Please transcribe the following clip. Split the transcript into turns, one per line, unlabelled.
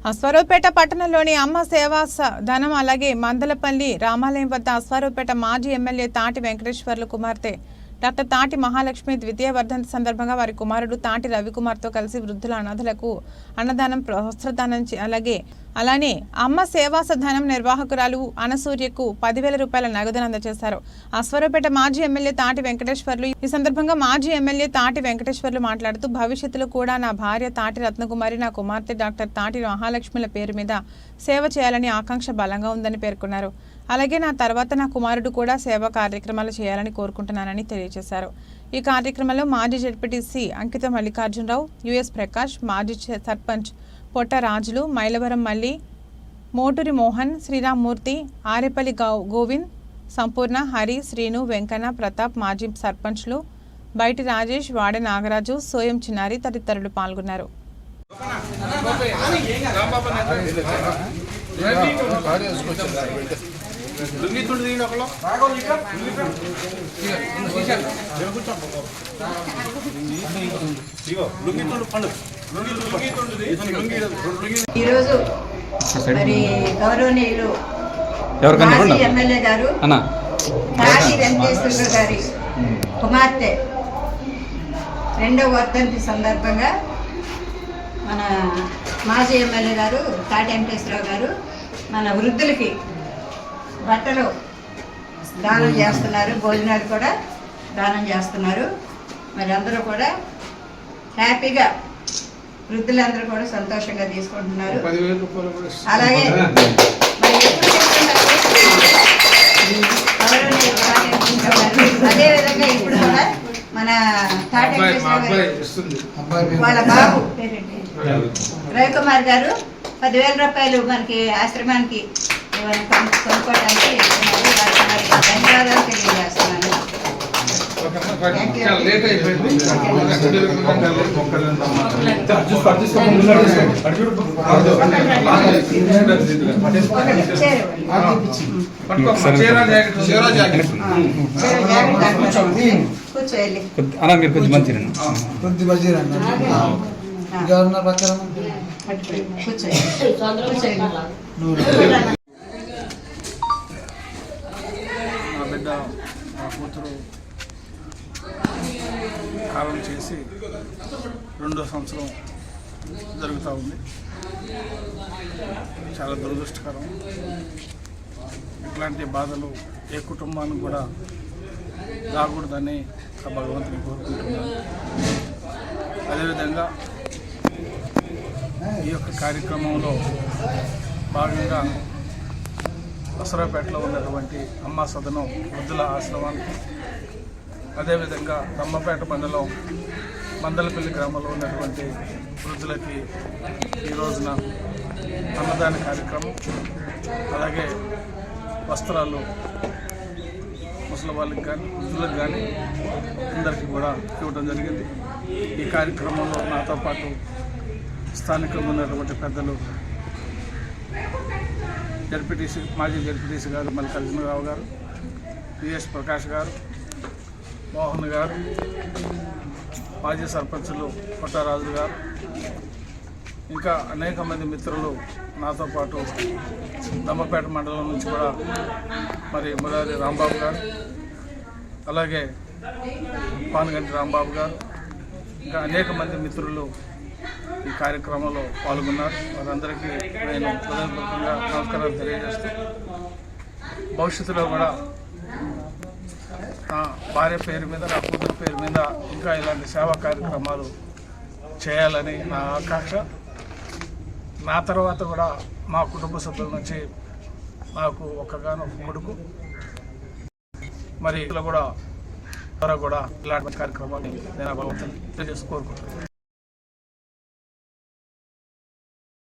అశ్వారావుపేట పట్టణంలోని అమ్మ సేవా ధనం అలాగే మందలపల్లి రామాలయం వద్ద అశ్వారావుపేట మాజీ ఎమ్మెల్యే తాటి వెంకటేశ్వర్లు కుమార్తె డాక్టర్ తాటి మహాలక్ష్మి ద్వితీయ వర్ధంతి సందర్భంగా వారి కుమారుడు తాటి రవికుమార్తో కలిసి వృద్ధుల అనాథలకు అన్నదానం వస్త్రదానం అలానే అమ్మ సేవాస ధనం నిర్వాహకురాలు అనసూర్యకు 10,000 రూపాయల నగదును అందజేశారు. అశ్వారావుపేట మాజీ ఎమ్మెల్యే తాటి వెంకటేశ్వర్లు ఈ సందర్భంగా మాజీ ఎమ్మెల్యే తాటి వెంకటేశ్వర్లు మాట్లాడుతూ భవిష్యత్తులో కూడా నా భార్య తాటి రత్నకుమారి నా కుమార్తె డాక్టర్ తాటి మహాలక్ష్మిల పేరు మీద సేవ చేయాలని ఆకాంక్ష బలంగా ఉందని పేర్కొన్నారు. అలాగే నా తర్వాత నా కుమారుడు కూడా సేవా కార్యక్రమాలు చేయాలని కోరుకుంటున్నానని తెలియజేశారు. ఈ కార్యక్రమంలో మాజీ జెడ్పీటీసీ అంకిత మల్లికార్జునరావు, యుఎస్ ప్రకాష్, మాజీ సర్పంచ్ పొట్ట రాజులు, మైలవరం మల్లి, మోటూరి మోహన్, శ్రీరామ్మూర్తి, ఆరేపల్లి గోవింద్, సంపూర్ణ, హరి, శ్రీను, వెంకన్న, ప్రతాప్, మాజీ సర్పంచ్లు బయటి రాజేష్, వాడ నాగరాజు, సోయం చిన్నారి తదితరులు పాల్గొన్నారు.
ఈరోజు మరి గౌరవనీయులు మాజీ ఎమ్మెల్యే గారు తాటి వెంకటేశ్వర గారి కుమార్తె 2వ వర్ధంతి సందర్భంగా మన మాజీ ఎమ్మెల్యే గారు తాటి వెంకటేశ్వరరావు గారు మన వృద్ధులకి బట్టలు దానం చేస్తున్నారు, భోజనాలు కూడా దానం చేస్తున్నారు. మరి అందరూ కూడా హ్యాపీగా వృద్ధులందరూ కూడా సంతోషంగా తీసుకుంటున్నారు. అలాగే అదే విధంగా ఇప్పుడు కూడా మన తాటి వాళ్ళ బాబు రవికుమార్ గారు 10,000 రూపాయలు మనకి ఆశ్రమానికి కొనుక్కోవడానికి ధన్యవాదాలు తెలియజేస్తున్నాను.
మీరు కొంచెం మంచిగా
నా బిడ్డ నా కూతురు కాలం చేసి 2వ సంవత్సరం జరుగుతూ ఉంది. చాలా దురదృష్టకరం. ఇట్లాంటి బాధలు ఏ కుటుంబానికి కూడా రాకూడదని భగవంతుని కోరుకుంటున్నాను. అదేవిధంగా ఈ యొక్క కార్యక్రమంలో భాగంగా అశ్వారావుపేటలో ఉన్నటువంటి అమ్మా సదనం వృద్ధుల ఆశ్రమానికి, అదేవిధంగా దమ్మపేట మండలం మందలపల్లి గ్రామంలో ఉన్నటువంటి వృద్ధులకి ఈ రోజున అన్నదాన కార్యక్రమం, అలాగే వస్త్రాలు ముసలి వాళ్ళకి కానీ వృద్ధులకు కానీ అందరికీ కూడా ఇవ్వడం జరిగింది. ఈ కార్యక్రమంలో నాతో పాటు స్థానికంగా ఉన్నటువంటి పెద్దలు జడ్పీటీసీ మాజీ జడ్పీటీసీ గారు మల్లికార్జునరావు గారు, యుఎస్ ప్రకాష్ గారు, మోహన్ గారు, మాజీ సర్పంచులు పొట్టరాజు గారు, ఇంకా అనేక మంది మిత్రులు నాతో పాటు దమ్మపేట మండలం నుంచి కూడా మరి మురారి రాంబాబు గారు, అలాగే పానగంటి రాంబాబు గారు, ఇంకా అనేక మంది మిత్రులు ఈ కార్యక్రమంలో పాల్గొన్నారు. వారందరికీ నేను హృదయపూర్వకంగా నమస్కారాలు తెలియజేస్తూ భవిష్యత్తులో కూడా నా భార్య పేరు మీద, నా కూతురు పేరు మీద ఇంకా ఇలాంటి సేవా కార్యక్రమాలు చేయాలని నా ఆకాంక్ష. నా తర్వాత కూడా మా కుటుంబ సభ్యుల నుంచి నాకు ఒక్కగానొక కొడుకు, మరి ఇలా కూడా ఇలాంటి కార్యక్రమాన్ని నేను భగవంతుని తెలియజేసి కోరుకుంటున్నాను.